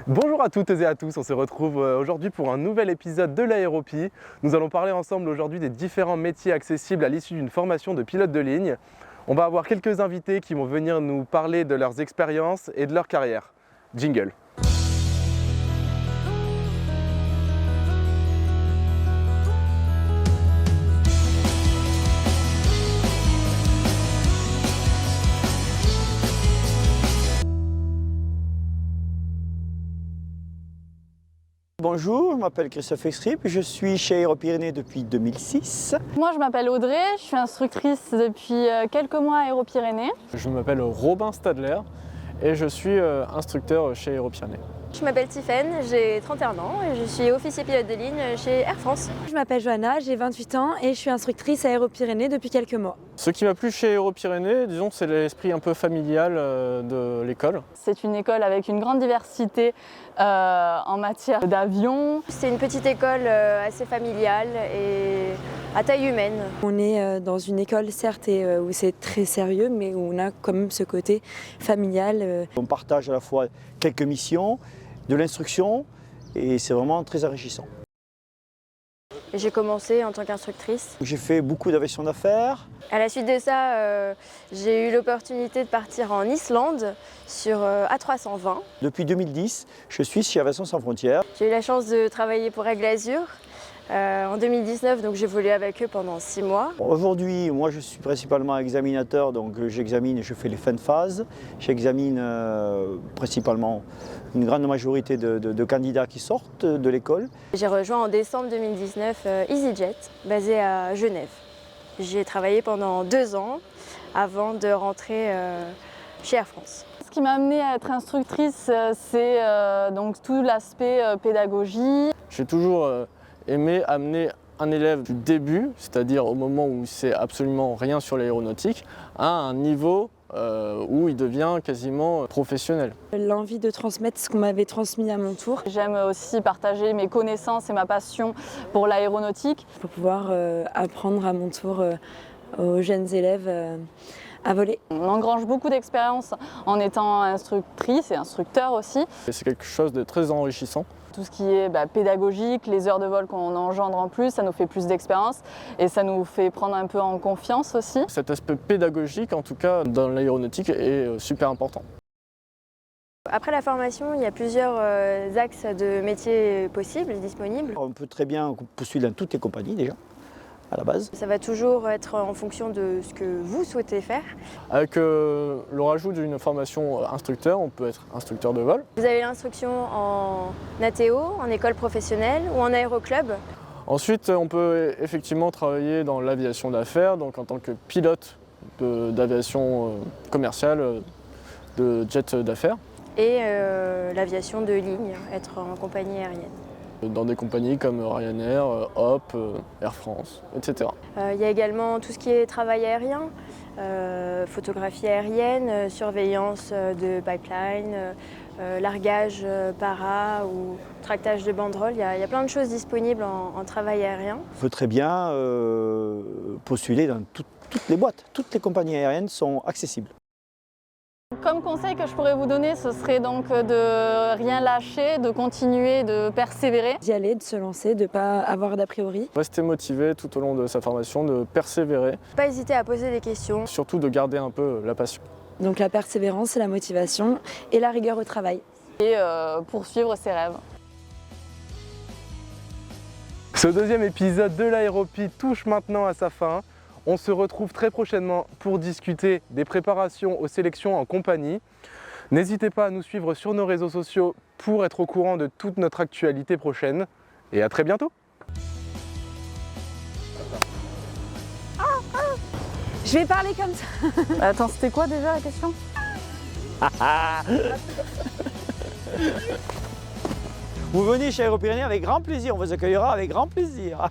Bonjour à toutes et à tous, on se retrouve aujourd'hui pour un nouvel épisode de l'Aéropie. Nous allons parler ensemble aujourd'hui des différents métiers accessibles à l'issue d'une formation de pilote de ligne. On va avoir quelques invités qui vont venir nous parler de leurs expériences et de leur carrière. Jingle. Bonjour, je m'appelle Christophe Extrip, je suis chez Aéropyrénées depuis 2006. Moi je m'appelle Audrey, je suis instructrice depuis quelques mois à Aéropyrénées. Je m'appelle Robin Stadler et je suis instructeur chez Aéropyrénées. Je m'appelle Tiffaine, j'ai 31 ans et je suis officier pilote de ligne chez Air France. Je m'appelle Johanna, j'ai 28 ans et je suis instructrice à Aéropyrénées depuis quelques mois. Ce qui m'a plu chez Aéropyrénées, disons, c'est l'esprit un peu familial de l'école. C'est une école avec une grande diversité en matière d'avions. C'est une petite école assez familiale et à taille humaine. On est dans une école certes où c'est très sérieux mais où on a quand même ce côté familial. On partage à la fois quelques missions, de l'instruction et c'est vraiment très enrichissant. J'ai commencé en tant qu'instructrice. J'ai fait beaucoup d'aviation d'affaires. À la suite de ça, j'ai eu l'opportunité de partir en Islande sur A320. Depuis 2010, je suis chez Aviation Sans Frontières. J'ai eu la chance de travailler pour Aigle Azur. En 2019, donc j'ai volé avec eux pendant 6 mois. Aujourd'hui, moi je suis principalement examinateur, donc j'examine et je fais les fins de phase. J'examine principalement une grande majorité de candidats qui sortent de l'école. J'ai rejoint en décembre 2019 EasyJet, basé à Genève. J'y ai travaillé pendant 2 ans avant de rentrer chez Air France. Ce qui m'a amenée à être instructrice, c'est donc tout l'aspect pédagogie. J'ai toujours aimé amener un élève du début, c'est-à-dire au moment où il ne sait absolument rien sur l'aéronautique, à un niveau où il devient quasiment professionnel. L'envie de transmettre ce qu'on m'avait transmis à mon tour. J'aime aussi partager mes connaissances et ma passion pour l'aéronautique. Pour pouvoir apprendre à mon tour aux jeunes élèves à voler. On engrange beaucoup d'expérience en étant instructrice et instructeur aussi. Et c'est quelque chose de très enrichissant. Tout ce qui est pédagogique, les heures de vol qu'on engendre en plus, ça nous fait plus d'expérience et ça nous fait prendre un peu en confiance aussi. Cet aspect pédagogique, en tout cas dans l'aéronautique, est super important. Après la formation, il y a plusieurs axes de métiers possibles et disponibles. On peut très bien postuler dans toutes les compagnies déjà, à la base. Ça va toujours être en fonction de ce que vous souhaitez faire. Avec le rajout d'une formation instructeur, on peut être instructeur de vol. Vous avez l'instruction en ATO, en école professionnelle ou en aéroclub. Ensuite, on peut effectivement travailler dans l'aviation d'affaires, donc en tant que pilote d'aviation commerciale, de jet d'affaires. Et l'aviation de ligne, être en compagnie aérienne. Dans des compagnies comme Ryanair, Hop, Air France, etc. Il y a également tout ce qui est travail aérien, photographie aérienne, surveillance de pipeline, largage para ou tractage de banderoles. Il y a plein de choses disponibles en travail aérien. On peut très bien postuler dans toutes les boîtes. Toutes les compagnies aériennes sont accessibles. Comme conseil que je pourrais vous donner, ce serait donc de rien lâcher, de continuer, de persévérer. D'y aller, de se lancer, de ne pas avoir d'a priori. Rester motivé tout au long de sa formation, de persévérer, Pas hésiter à poser des questions. surtout de garder un peu la passion. Donc la persévérance et la motivation et la rigueur au travail. Et poursuivre ses rêves. Ce deuxième épisode de l'Aéropie touche maintenant à sa fin. On se retrouve très prochainement pour discuter des préparations aux sélections en compagnie. N'hésitez pas à nous suivre sur nos réseaux sociaux pour être au courant de toute notre actualité prochaine. Et à très bientôt. Je vais parler comme ça. Attends, c'était quoi déjà la question ? Vous venez chez Aéropyrénées avec grand plaisir, on vous accueillera avec grand plaisir.